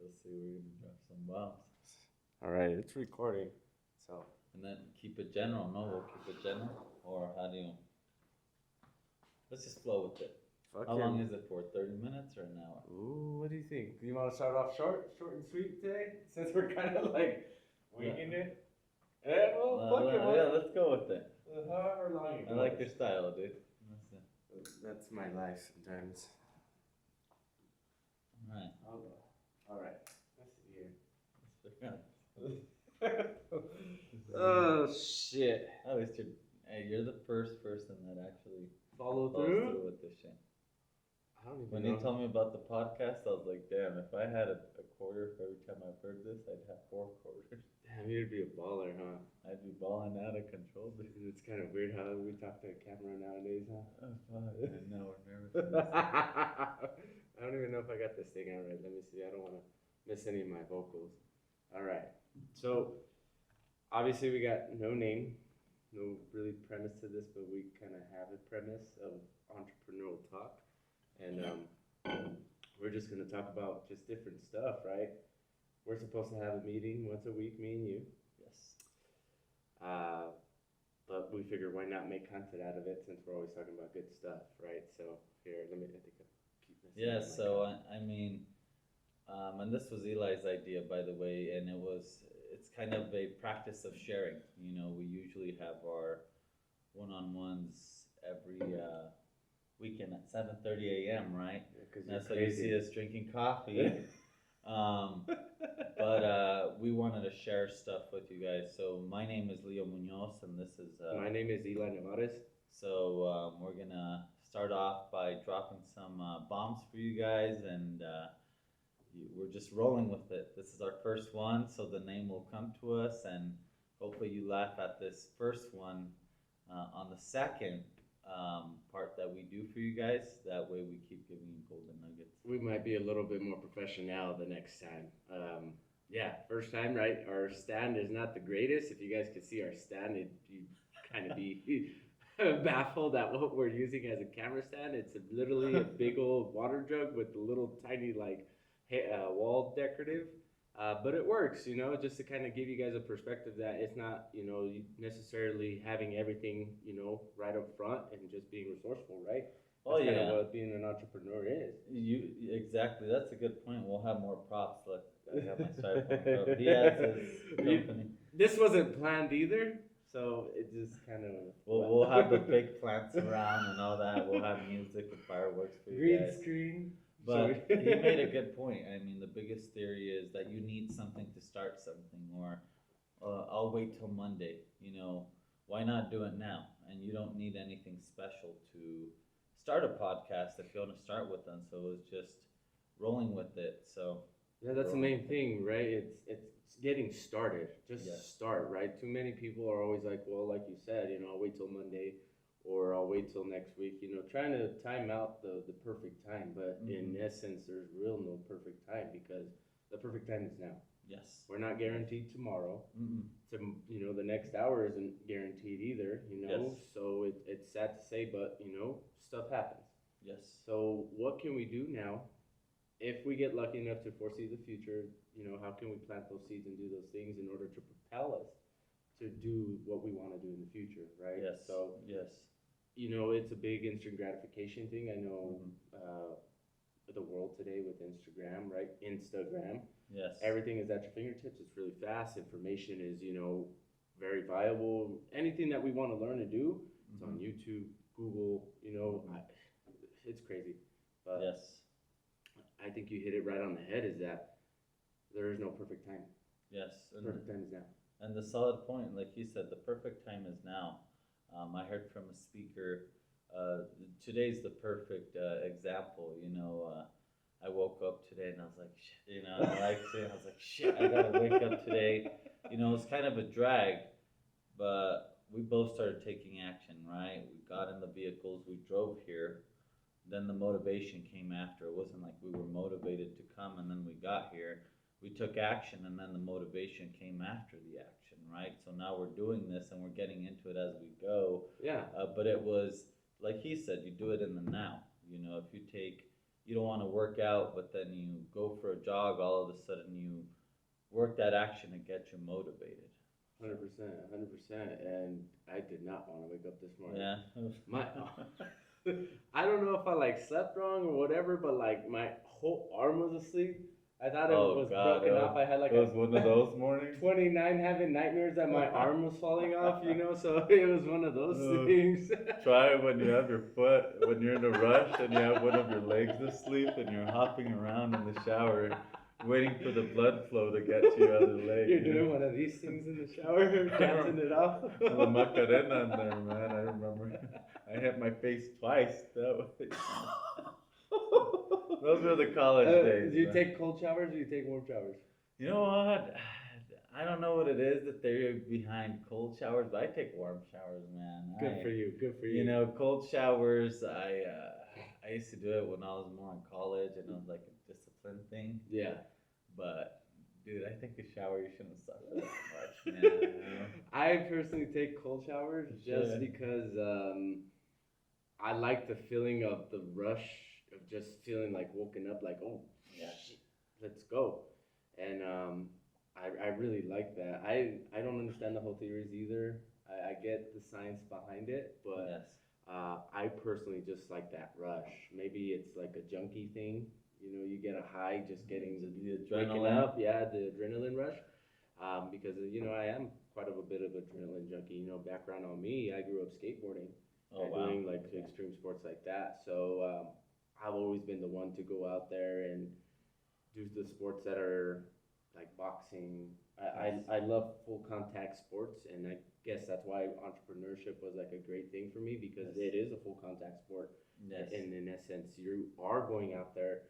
You'll see we're gonna drop some bombs. All right, it's recording. So. And then keep it general. No, we'll keep it general. Or how do you? Let's just flow with it. How long is it for? 30 minutes or an hour? Ooh, what do you think? Do you want to start off short and sweet today? Since we're kind of like winging it. Yeah, yeah, let's go with it. However long you I like your style, dude. That's my life sometimes. Alright. Alright. Let's see here. Oh, shit. At least you're the first person that actually follow follows through with this shit. I don't even when know. you told me about the podcast, I was like, damn, if I had a quarter for every time I've heard this, I'd have 4 quarters. Damn, you'd be a baller, huh? I'd be balling out of control. It's kind of weird how we talk to a camera nowadays, huh? Oh, fuck. I know, we're nervous. I don't even know if I got this thing out right. Let me see. I don't want to miss any of my vocals. All right. So, obviously, we got no name, no really premise to this, but we kind of have a premise of entrepreneurial talk. And we're just going to talk about just different stuff, right? We're supposed to have a meeting once a week, me and you. Yes. But we figured why not make content out of it since we're always talking about good stuff, right? So here, I think I'll keep this. Yeah, so I mean, and this was Eli's idea, by the way, and it's kind of a practice of sharing. You know, we usually have our one-on-ones every weekend at 7:30 a.m., right? Yeah, that's why you see us drinking coffee. But we wanted to share stuff with you guys. So my name is Leo Munoz, and this is my name is Eli Nevares. So we're gonna start off by dropping some bombs for you guys, and we're just rolling with it. This is our first one, so the name will come to us, and hopefully you laugh at this first one on the second part that we do for you guys. That way we keep giving you golden nuggets. We might be a little bit more professional the next time. Yeah, first time, right? Our stand is not the greatest. If you guys could see our stand, you'd kind of be baffled at what we're using as a camera stand. It's literally a big old water jug with a little tiny wall decorative. But it works, you know, just to kind of give you guys a perspective that it's not, you know, necessarily having everything, you know, right up front and just being resourceful, right? That's kind of what being an entrepreneur is. Exactly. That's a good point. We'll have more props. Look, I got my styrofoam. He has his company. This wasn't planned either, so it just kind of. We'll have the big plants around and all that. We'll have music and fireworks for you guys. Green screen. But he made a good point. I mean, the biggest theory is that you need something to start something, or I'll wait till Monday. You know, why not do it now? And you don't need anything special to start a podcast if you want to start with them. So it's just rolling with it. So yeah, that's the main thing, right? It's getting started. Just start, right? Too many people are always like, well, like you said, you know, I'll wait till Monday. Or I'll wait till next week, you know, trying to time out the perfect time. But in essence, there's real no perfect time because the perfect time is now. Yes. We're not guaranteed tomorrow. You know, the next hour isn't guaranteed either, you know. Yes. So it's sad to say, but, you know, stuff happens. Yes. So what can we do now? If we get lucky enough to foresee the future, you know, how can we plant those seeds and do those things in order to propel us to do what we want to do in the future, right? Yes. So, yes. You know, it's a big instant gratification thing. I know the world today with Instagram, right? Instagram. Yes. Everything is at your fingertips. It's really fast. Information is, you know, very viable. Anything that we want to learn and do, it's on YouTube, Google, you know, it's crazy. But yes. I think you hit it right on the head is that there is no perfect time. Yes. The perfect time is now. And the solid point, like you said, the perfect time is now. I heard from a speaker, today's the perfect example, you know, I woke up today and I was like, shit, you know, I was like, shit, I gotta wake up today. You know, it's kind of a drag, but we both started taking action, right? We got in the vehicles, we drove here, then the motivation came after. It wasn't like we were motivated to come and then we got here. We took action and then the motivation came after the action, right? So now we're doing this and we're getting into it as we go. Yeah. But it was, like he said, you do it in the now. You know, if you don't want to work out, but then you go for a a jog, all of a sudden you work that action and get you motivated. 100%, 100%. And I did not want to wake up this morning. Yeah. My, I don't know if I like slept wrong or whatever, but like my whole arm was asleep. I thought it Oh was God, broken off. I had like it was one of those mornings. 29 having nightmares that my arm was falling off, so it was one of those things. Try it when you have your foot, when you're in a rush and you have one of your legs asleep and you're hopping around in the shower, waiting for the blood flow to get to your other leg. You're doing one of these things in the shower, dancing it off. The Macarena in there, man. I remember. I hit my face twice. That was, those were the college days. Do you man. take cold showers or do you take warm showers? You know what? I don't know what it is that they're behind cold showers, but I take warm showers, man. Good for you. Good for you. You know, cold showers. I used to do it when I was more in college, and it was like a discipline thing. Yeah. But dude, I think a shower you shouldn't suffer that much, man. You know? I personally take cold showers just should. because I like the feeling of the rush of just feeling like woken up, like, oh, Yeah. shit, let's go. And I really like that. I don't understand the whole theories either. I get the science behind it, but Yes. I personally just like that rush. Maybe it's like a junkie thing. You get a high just getting The waking adrenaline. up. Yeah, the adrenaline rush. Because I am quite of a bit of adrenaline junkie. Background on me, I grew up skateboarding, Oh wow. doing like extreme sports like that. So I've always been the one to go out there and do the sports that are like boxing. I love full contact sports, and I guess that's why entrepreneurship was like a great thing for me because Yes. it is a full contact sport. Yes. And in essence, you are going out there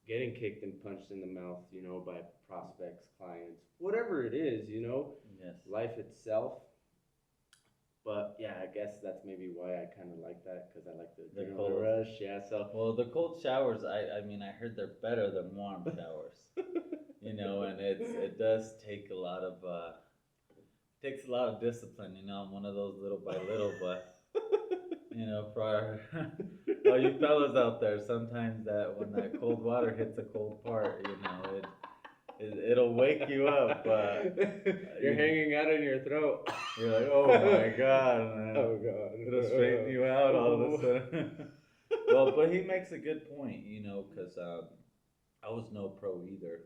getting kicked and punched in the mouth, by prospects, clients, whatever it is, Yes. life itself. But yeah, I guess that's maybe why I kind of like that because I like the The adrenaline cold. rush. Yeah, so Well, the cold showers, I mean, I heard they're better than warm showers. And it does take a lot of takes a lot of discipline. I'm one of those little by little, but for all you fellas out there, sometimes that when that cold water hits a cold part, it'll wake you up. You're hanging out in your throat. You're like, oh my God, man. Oh God. It'll straighten you out all of a sudden. Well, but he makes a good point, because I was no pro either.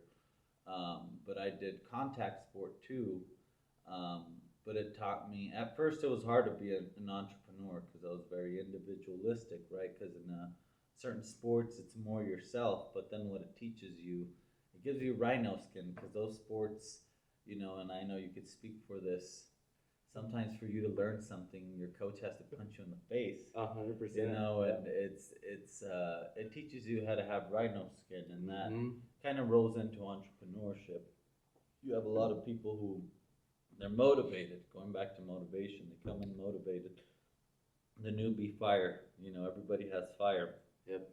But I did contact sport too. But it taught me, at first it was hard to be an entrepreneur because I was very individualistic, right? Because in certain sports it's more yourself, but then what it teaches you, it gives you rhino skin because those sports, and I know you could speak for this, sometimes for you to learn something, your coach has to punch you in the face. 100%. And it teaches you how to have rhino skin, and that kind of rolls into entrepreneurship. You have a lot of people who they're motivated. Going back to motivation, they come in motivated. The newbie fire, everybody has fire. Yep.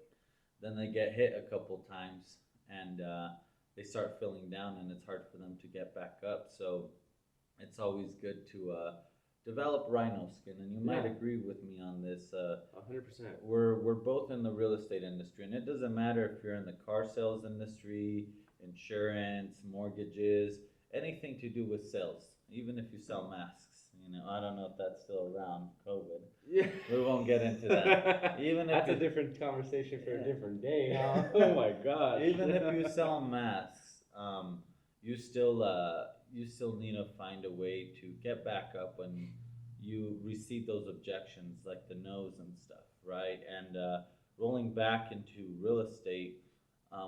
Then they get hit a couple times, and they start feeling down, and it's hard for them to get back up. So it's always good to develop rhino skin, and you might agree with me on this. 100%. We're both in the real estate industry, and it doesn't matter if you're in the car sales industry, insurance, mortgages, anything to do with sales. Even if you sell masks, I don't know if that's still around, COVID. Yeah. We won't get into that. Even if That's a you- different conversation for a different day, huh? Oh my gosh. Even if you sell masks, you still need to find a way to get back up when you receive those objections, like the no's and stuff, right? And rolling back into real estate,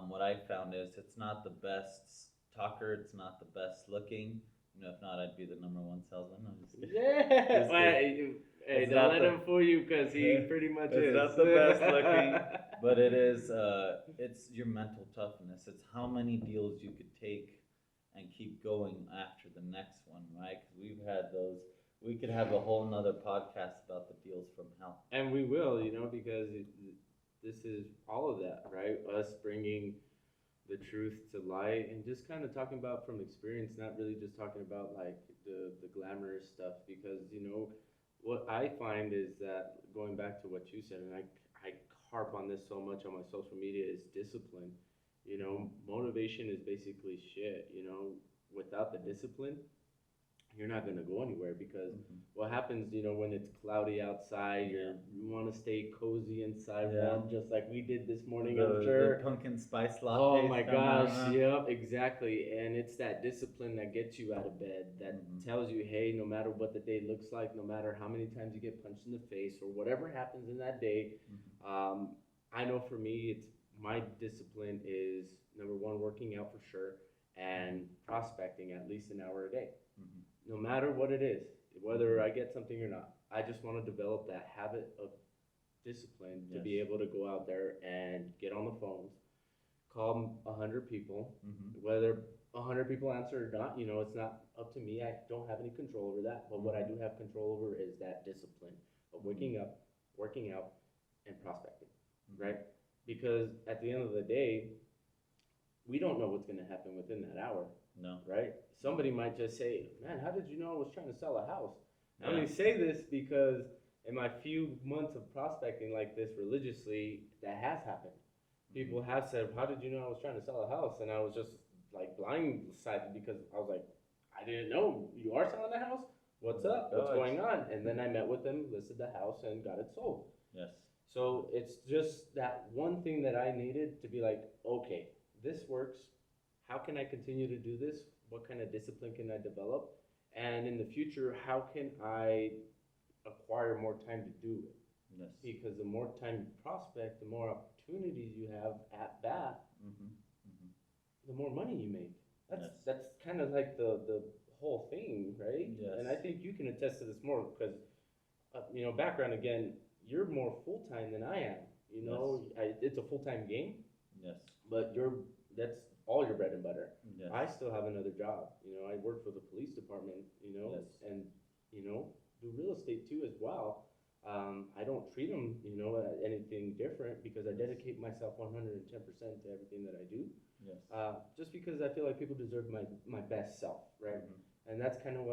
what I found is it's not the best talker, it's not the best looking. If not, I'd be the #1 salesman. I'm just kidding. Yeah. Just Hey, It's don't not let the- him fool you because he pretty much It's is. not the best looking, but it is. It's your mental toughness. It's how many deals you could take and keep going after the next one, right? Because we've had those. We could have a whole nother podcast about the deals from hell. And we will, because this is all of that, right? Us bringing the truth to light and just kind of talking about from experience, not really just talking about like the glamorous stuff, because what I find is that going back to what you said, and I harp on this so much on my social media, is discipline. You know, motivation is basically shit. You know, without the discipline, you're not gonna go anywhere because Mhm. what happens, you know, when it's cloudy outside, you want to stay cozy inside, Yeah. warm, just like we did this morning, I'm The sure. pumpkin spice Oh lattes my coming gosh, around. yep, exactly. And it's that discipline that gets you out of bed, that Mhm. tells you, hey, no matter what the day looks like, no matter how many times you get punched in the face or whatever happens in that day, Mhm. I know for me, it's my discipline is number one, working out for sure, and prospecting at least an hour a day, Mhm. no matter what it is, whether I get something or not. I just want to develop that habit of discipline to Yes. be able to go out there and get on the phones, call 100 people, Mhm. whether 100 people answer or not, you know, it's not up to me. I don't have any control over that. But what I Mhm. do have control over is that discipline of waking up, working out, and prospecting, Mhm. right? Because at the end of the day, we don't know what's going to happen within that hour, No. right? Somebody might just say, "Man, how did you know I was trying to sell a house?" I Yeah. only say this because in my few months of prospecting like this religiously, that has happened. People Mhm. have said, "How did you know I was trying to sell a house?" And I was just like blindsided because I was like, "I didn't know you are selling a house. What's Oh my up? What's gosh. going on?" And then I met with them, listed the house, and got it sold. Yes. So it's just that one thing that I needed to be like, okay, this works. How can I continue to do this? What kind of discipline can I develop? And in the future, how can I acquire more time to do it? Yes. Because the more time you prospect, the more opportunities you have at bat, Mhm. Mhm. the more money you make. That's Yes. that's kind of like the whole thing, right? Yes. And I think you can attest to this more because you know, background again, you're more full time than I am. You know, it's a full time game, Yes. but that's all your bread and butter. Yes. I still have another job. You know, I work for the police department. You know, Yes. and you know, do real estate too as well. I don't treat them, you know, anything different because I dedicate myself 110% to everything that I do. Yes. Just because I feel like people deserve my best self, right? Mhm. And that's kind of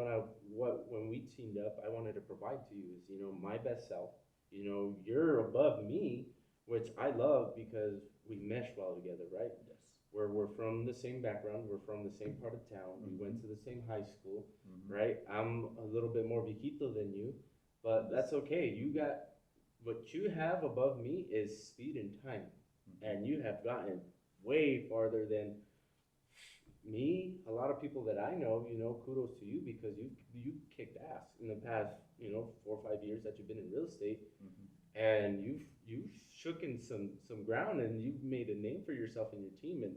what when we teamed up, I wanted to provide to you is, you know, my best self. You know, you're above me, which I love because we mesh well together, right? Yes. We're from the same background, we're from the same part of town, we went Mhm. to the same high school, Mhm. right? I'm a little bit more viejito than you, but that's okay. You got what you have above me is speed and time, Mhm. and you have gotten way farther than me, a lot of people that I know, you know, kudos to you because you kicked ass in the past, you know, 4 or 5 years that you've been in real estate, Mhm. and you've shooken some ground and you've made a name for yourself and your team, and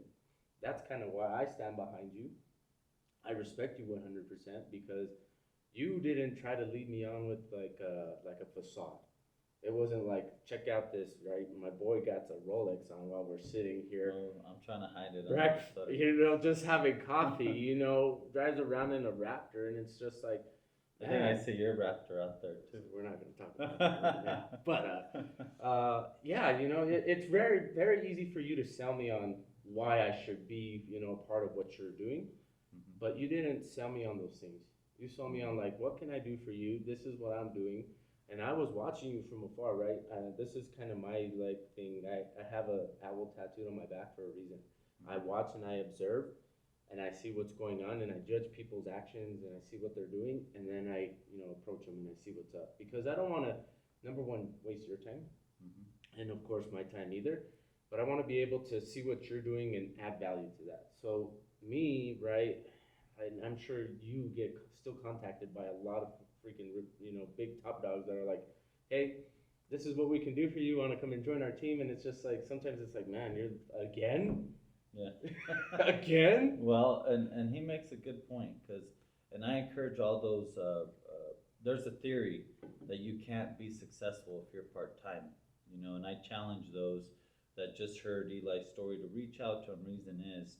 that's kind of why I stand behind you. I respect you 100% because you didn't try to lead me on with like a facade. It wasn't like, check out this, right? My boy got a Rolex on while we're sitting here. Oh, I'm trying to hide it. You know, just having coffee, you know, drives around in a Raptor, and it's just like, I think I man, see your raptor out there too. we're not going to talk about that right now. But yeah, you know, it's very, very easy for you to sell me on why I should be, you know, part of what you're doing, Mhm. but you didn't sell me on those things. You sold me on like, what can I do for you? This is what I'm doing. And I was watching you from afar, right? This is kind of my like thing. I have a owl tattooed on my back for a reason. I watch and I observe, and I see what's going on, and I judge people's actions, and I see what they're doing, and then I, you know, approach them and I see what's up because I don't want to, number one, waste your time, Mhm. and of course my time either. But I want to be able to see what you're doing and add value to that. So me, right? I'm sure you get still contacted by a lot of freaking, you know, big top dogs that are like, hey, this is what we can do for you. Want to come and join our team? And it's just like sometimes it's like, man, you're again, Yeah. again. Well, and he makes a good point because, and I encourage all those. There's a theory that you can't be successful if you're part time, you know, and I challenge those that just heard Eli's story to reach out to him. Reason is,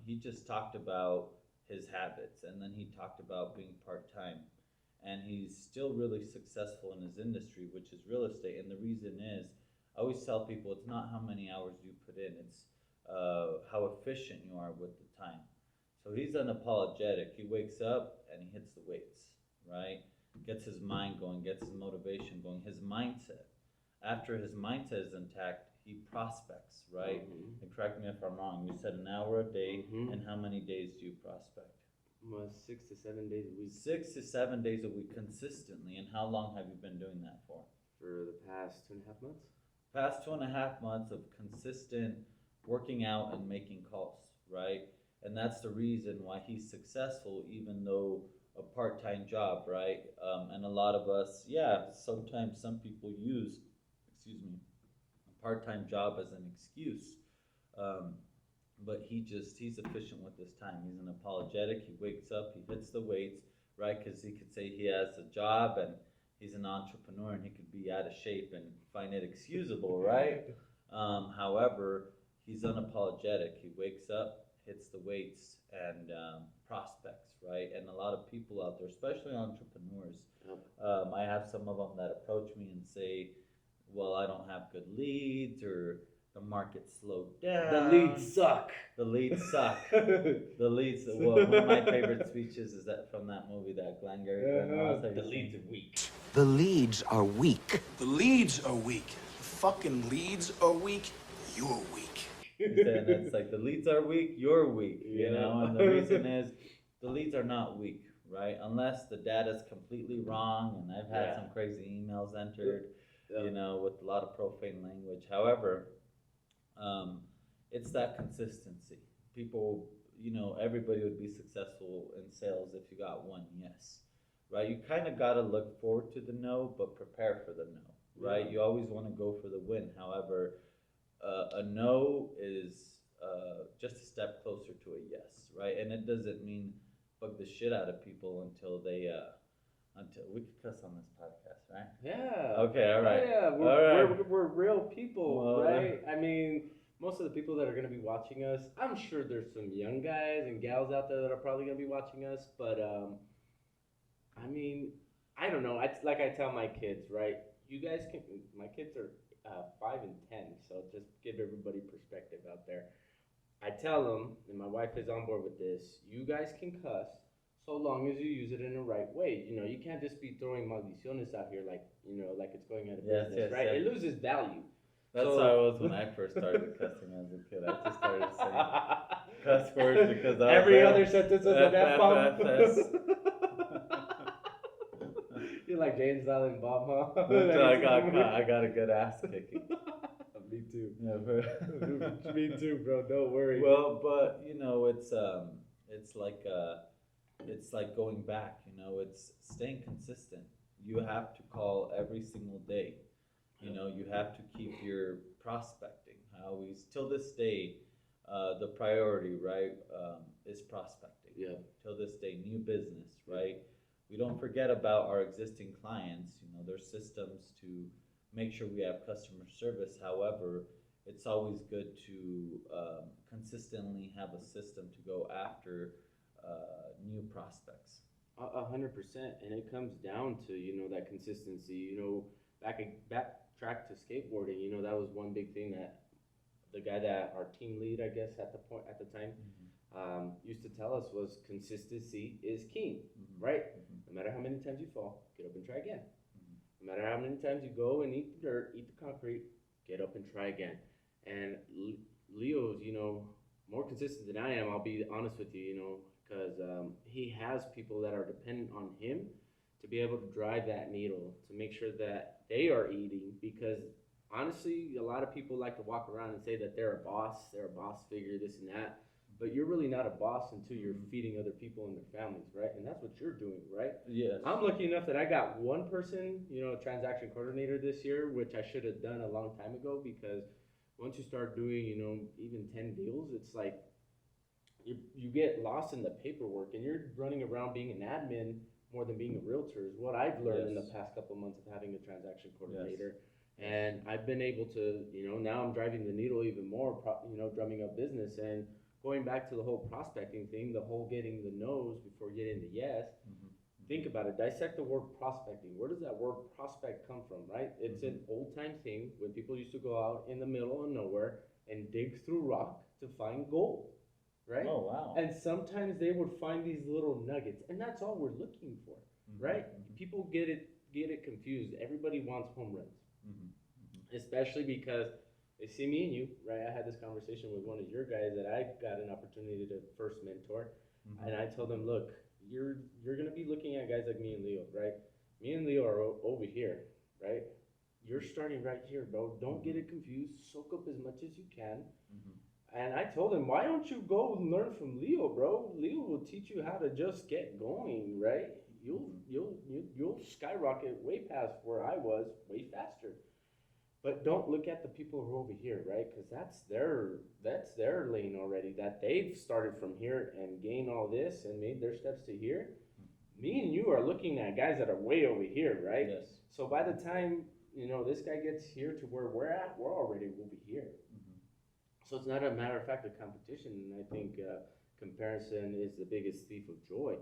he just talked about his habits, and then he talked about being part time, and he's still really successful in his industry, which is real estate. And the reason is, I always tell people it's not how many hours you put in; it's how efficient you are with the time. So he's unapologetic. He wakes up and he hits the weights, right? Gets his mind going, gets his motivation going, his mindset. After his mindset is intact, he prospects, right? Mhm. And correct me if I'm wrong. You said an hour a day, Mhm. and how many days do you prospect? Well, 6 to 7 days a week 6 to 7 days a week consistently. And how long have you been doing that for? for the past 2.5 months. Past 2.5 months of consistent working out and making calls, right? And that's the reason why he's successful, even though a part-time job, right? And a lot of us, yeah, sometimes some people use, excuse me, a part-time job as an excuse. Um, but he's efficient with his time. He's an apologetic. He wakes up, he hits the weights, right? Because he could say he has a job and he's an entrepreneur and he could be out of shape and find it excusable, right? However, he's unapologetic. He wakes up, hits the weights, and prospects, right? And a lot of people out there, especially entrepreneurs, Yep. I have some of them that approach me and say, well, I don't have good leads, or the market slowed down. The leads suck. The leads suck. The leads. Well, one of my favorite speeches is that from that movie, that Glengarry Glen Ross. The leads are weak. The leads are weak. The leads are weak. The fucking leads are weak. You're weak. And it's like the leads are weak, you're weak, you know. And the reason is the leads are not weak, right? Unless the data's completely wrong, and I've had some crazy emails entered, you know, with a lot of profane language. However, it's that consistency. People, you know, everybody would be successful in sales if you got one yes, right? You kind of got to look forward to the no, but prepare for the no, right? You always want to go for the win. However, a no is just a step closer to a yes, right? And it doesn't mean bug the shit out of people until they until we could cuss on this podcast, right? Yeah. Okay, all right. Yeah, we're real people, Well, right? I mean, most of the people that are going to be watching us, I'm sure there's some young guys and gals out there that are probably going to be watching us, but I mean, I don't know. Like I tell my kids, right? You guys can. My kids are 5 and 10, so just give everybody perspective out there. I tell them, and my wife is on board with this. You guys can cuss, so long as you use it in the right way. You know, you can't just be throwing maldiciones out here like, you know, like it's going out of business, right? It loses value. That's how I was when I first started cussing as a kid. I just started saying cuss words because I was every other sentence is an F-bomb. You're like James Allen Bob, huh? I got a good ass kicking. Me too. Yeah, Me too, bro. Don't worry. well, but you know, it's like going back. You know, it's staying consistent. You have to call every single day. You know, you have to keep your prospecting. I always, till this day, the priority, right, is prospecting. Yeah. Till this day, new business, right? We don't forget about our existing clients. You know, there's systems to make sure we have customer service. However, it's always good to consistently have a system to go after new prospects. 100%, and it comes down to, you know, that consistency. You know, backtrack to skateboarding. You know, that was one big thing that the guy that our team lead, I guess, at the time, used to tell us was consistency is king, right? No matter how many times you fall, get up and try again. No matter how many times you go and eat the dirt, eat the concrete, get up and try again. And Leo's, you know, more consistent than I am. I'll be honest with you, you know, because he has people that are dependent on him to be able to drive that needle, to make sure that they are eating. Because honestly, a lot of people like to walk around and say that they're a boss figure, this and that. But you're really not a boss until you're feeding other people and their families, right? And that's what you're doing, right? Yes. I'm lucky enough that I got one person, you know, transaction coordinator this year, which I should have done a long time ago, because once you start doing, you know, even 10 deals, it's like you get lost in the paperwork, and you're running around being an admin more than being a realtor is what I've learned in the past couple of months of having a transaction coordinator. And I've been able to, you know, now I'm driving the needle even more, you know, drumming up business. And going back to the whole prospecting thing, the whole getting the no's before getting the yes, think about it. Dissect the word prospecting. Where does that word prospect come from, right? It's an old-time thing when people used to go out in the middle of nowhere and dig through rock to find gold, right? Oh, wow. And sometimes they would find these little nuggets, and that's all we're looking for, right? People get it confused. Everybody wants home runs, especially because they see me and you, right? I had this conversation with one of your guys that I got an opportunity to first mentor, and I told him, look, you're gonna be looking at guys like me and Leo, right? Me and Leo are over here, right? You're starting right here, bro. Don't get it confused. Soak up as much as you can. And I told him, why don't you go and learn from Leo, bro? Leo will teach you how to just get going, right? You'll skyrocket way past where I was, way faster. But don't look at the people who are over here, right? Because that's their lane already. That they've started from here and gained all this and made their steps to here. Me and you are looking at guys that are way over here, right? Yes. So by the time this guy gets here to where we're at, we're already over here. So it's not a matter of fact of competition, and I think comparison is the biggest thief of joy.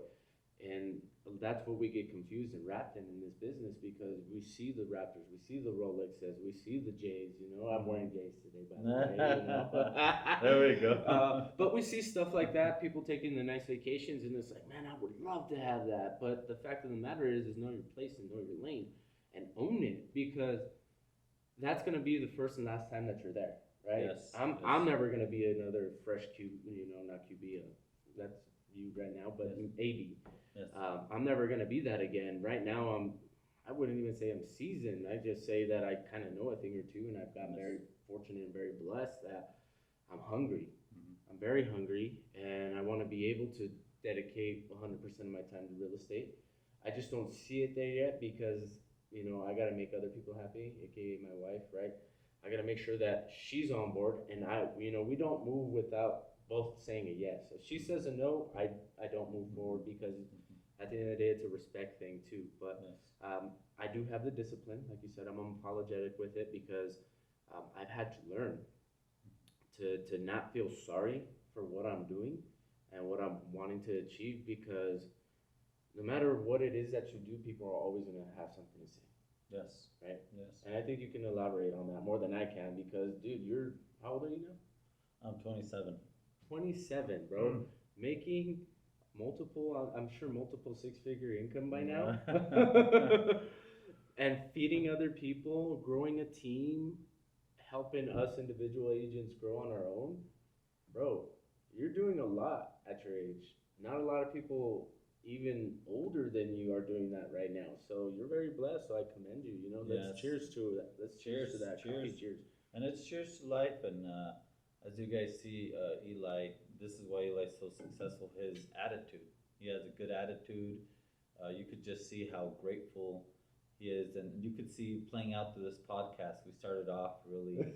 And that's what we get confused and wrapped in this business, because we see the Raptors, we see the Rolexes, we see the Jays. I'm wearing Jays today, by the way. There we go. But we see stuff like that, people taking the nice vacations, and it's like, man, I would love to have that. But the fact of the matter is know your place and know your lane and own it, because that's going to be the first and last time that you're there, right? Yes, I'm never going to be another fresh not QB. That's you right now, but AB. Yes. I'm never going to be that again. Right now, I wouldn't even say I'm seasoned. I just say that I kind of know a thing or two, and I've gotten very fortunate and very blessed that I'm hungry. I'm very hungry, and I want to be able to dedicate 100% of my time to real estate. I just don't see it there yet, because I got to make other people happy, aka my wife, right? I got to make sure that she's on board, and we don't move without both saying a yes. If she says a no, I don't move forward, because at the end of the day, it's a respect thing too. But I do have the discipline, like you said. I'm unapologetic with it, because I've had to learn to not feel sorry for what I'm doing and what I'm wanting to achieve, because no matter what it is that you do, people are always going to have something to say. Yes. Right? Yes. And I think you can elaborate on that more than I can, because, dude, how old are you now? I'm 27. 27, bro. Making I'm sure multiple six-figure income by now. And feeding other people, growing a team, helping us individual agents grow on our own. Bro, you're doing a lot at your age. Not a lot of people even older than you are doing that right now. So you're very blessed, so I commend you. Let's cheers to that. Let's cheers to that. Cheers. Cheers. And it's cheers to life. And as you guys see, Eli, this is why Eli's so successful. His attitude. He has a good attitude. You could just see how grateful he is, and you could see playing out through this podcast. We started off really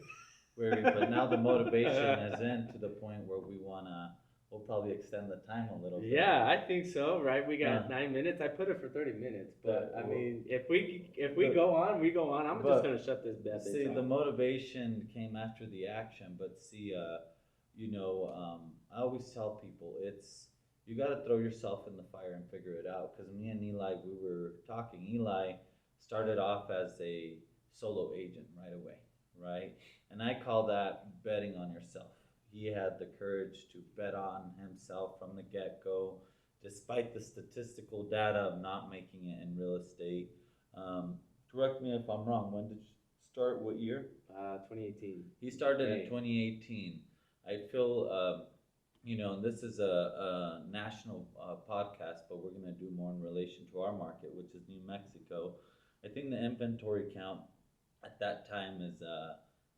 weary, but now the motivation is in to the point where we'll probably extend the time a little bit. Yeah, I think so, right? We got 9 minutes. I put it for 30 minutes, but I mean, if we go on, we go on. I'm just gonna shut this bad thing. See, the motivation came after the action, but see, I always tell people you got to throw yourself in the fire and figure it out. Because me and Eli, we were talking. Eli started off as a solo agent right away, right? And I call that betting on yourself. He had the courage to bet on himself from the get-go, despite the statistical data of not making it in real estate. Correct me if I'm wrong. When did you start? What year? 2018. He started in 2018. I feel, and this is a national podcast, but we're going to do more in relation to our market, which is New Mexico. I think the inventory count at that time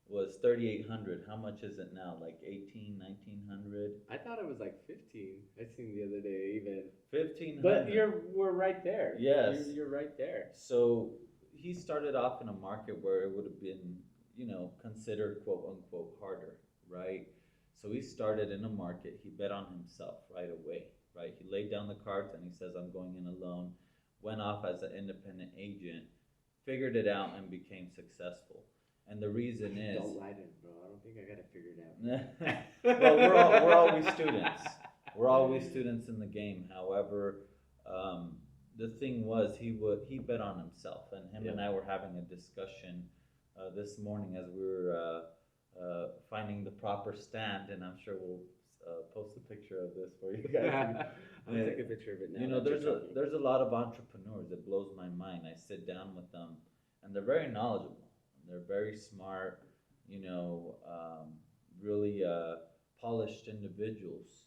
was 3,800. How much is it now? Like 1,900? I thought it was like 15. I seen the other day even 1,500. But we're right there. Yes, you're right there. So he started off in a market where it would have been, considered quote unquote harder, right? So he started in a market. He bet on himself right away, right? He laid down the cards and he says, "I'm going in alone." Went off as an independent agent, figured it out, and became successful. And the reason is, don't lie to him, bro. I don't think I got it figured out. well, we're always students. We're always students in the game. However, the thing was, he bet on himself, and him and I were having a discussion this morning as we were finding the proper stand, and I'm sure we'll post a picture of this for you guys. I'll take a picture of it now. There's a lot of entrepreneurs. It blows my mind. I sit down with them, and they're very knowledgeable. They're very smart. really polished individuals,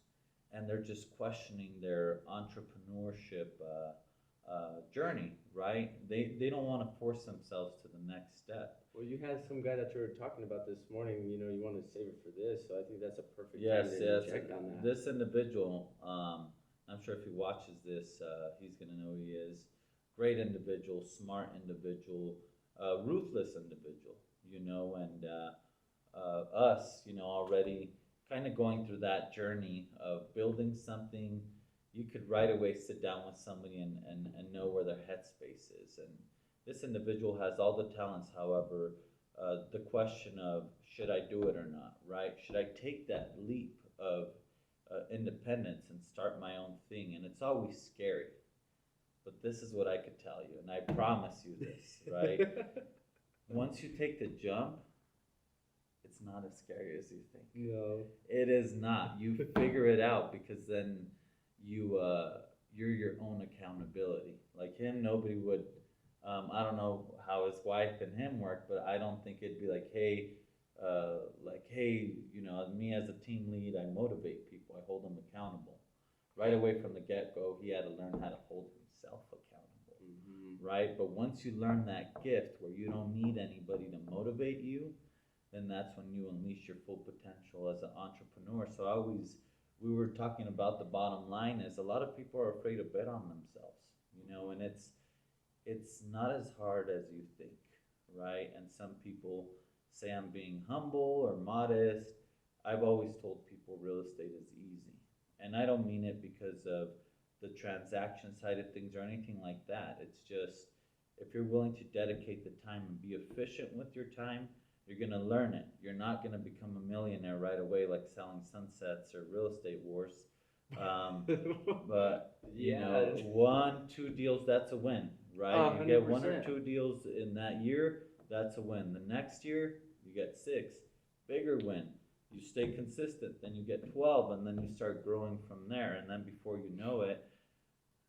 and they're just questioning their entrepreneurship journey, right? They don't want to force themselves to the next step. Well, you had some guy that you were talking about this morning. You wanted to save it for this, so I think that's a perfect Yes, time to yes. interject on that. This individual, I'm sure if he watches this, he's gonna know who he is. Great individual, smart individual, ruthless individual, and us, already kind of going through that journey of building something. You could right away sit down with somebody and know where their headspace is. And this individual has all the talents, however, the question of should I do it or not, right? Should I take that leap of independence and start my own thing? And it's always scary. But this is what I could tell you, and I promise you this, right? Once you take the jump, it's not as scary as you think. No. It is not. You figure it out because then you're your own accountability. Like him, nobody would. I don't know how his wife and him work, but I don't think it'd be like, hey, me as a team lead, I motivate people. I hold them accountable. Right away from the get-go, he had to learn how to hold himself accountable, right? But once you learn that gift where you don't need anybody to motivate you, then that's when you unleash your full potential as an entrepreneur. So we were talking about the bottom line is a lot of people are afraid to bet on themselves, and it's not as hard as you think, right? And some people say I'm being humble or modest. I've always told people real estate is easy. And I don't mean it because of the transaction side of things or anything like that. It's just if you're willing to dedicate the time and be efficient with your time, you're going to learn it. You're not going to become a millionaire right away like selling sunsets or real estate wars. But, Yeah. 1-2 deals, that's a win, right? You get 1 or 100%. 2 deals in that year, that's a win. The next year, you get 6, bigger win. You stay consistent, then you get 12, and then you start growing from there. And then before you know it,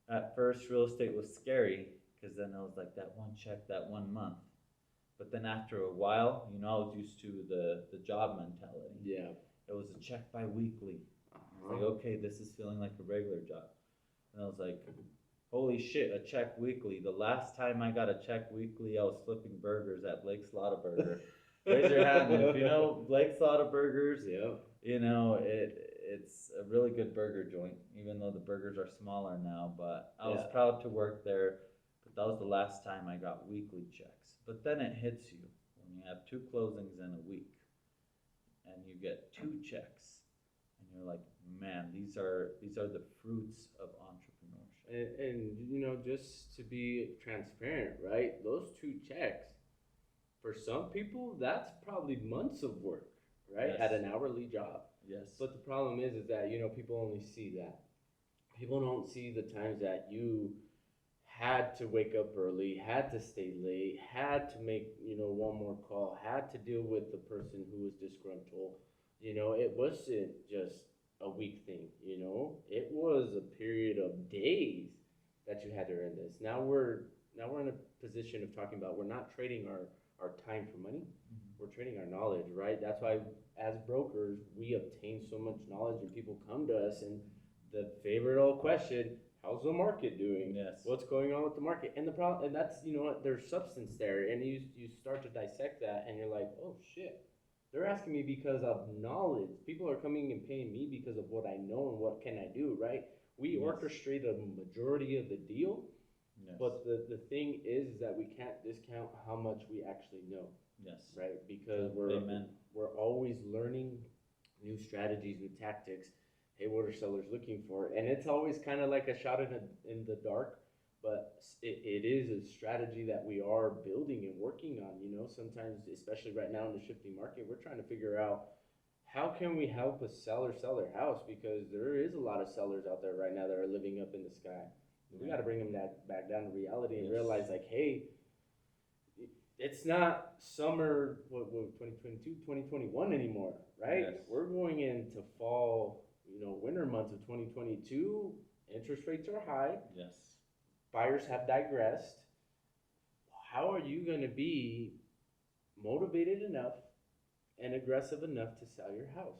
at first real estate was scary because then it was like that one check, that 1 month. But then after a while, I was used to the job mentality. Yeah. It was a check bi-weekly. I was like, okay, this is feeling like a regular job. And I was like, holy shit, a check weekly. The last time I got a check weekly, I was flipping burgers at Blake's Lottaburger. Raise your hand if you know Blake's Lottaburgers. Yeah. It's a really good burger joint, even though the burgers are smaller now. But I was Yeah. proud to work there. But that was the last time I got weekly checks. But then it hits you when you have 2 closings in a week, and you get 2 checks, and you're like, man, these are the fruits of entrepreneurship. And just to be transparent, right? Those 2 checks, for some people, that's probably months of work, right? Yes. At an hourly job. Yes. But the problem is that, people only see that. People don't see the times that you had to wake up early, had to stay late, had to make, one more call, had to deal with the person who was disgruntled. It wasn't just a week thing, it was a period of days that you had to earn this. Now we're in a position of talking about we're not trading our time for money. We're trading our knowledge, right? That's why as brokers, we obtain so much knowledge and people come to us and the favorite old question, how's the market doing? Yes. What's going on with the market? And the problem, and that's, there's substance there. And you start to dissect that and you're like, oh shit. They're asking me because of knowledge. People are coming and paying me because of what I know and what can I do, right? We Yes. orchestrate a majority of the deal, Yes. but the thing is that we can't discount how much we actually know, Yes. right? Because Amen. we're always learning new strategies, new tactics. Hey, what are sellers looking for? And it's always kind of like a shot in the dark, but it is a strategy that we are building and working on. Sometimes, especially right now in the shifting market, we're trying to figure out how can we help a seller sell their house, because there is a lot of sellers out there right now that are living up in the sky. We got to bring them back down to reality and Yes. realize, like, hey, it's not summer, 2022, 2021 anymore, right? Yes. We're going into fall, winter months of 2022. Interest rates are high. Yes. Buyers have digressed. How are you going to be motivated enough and aggressive enough to sell your house.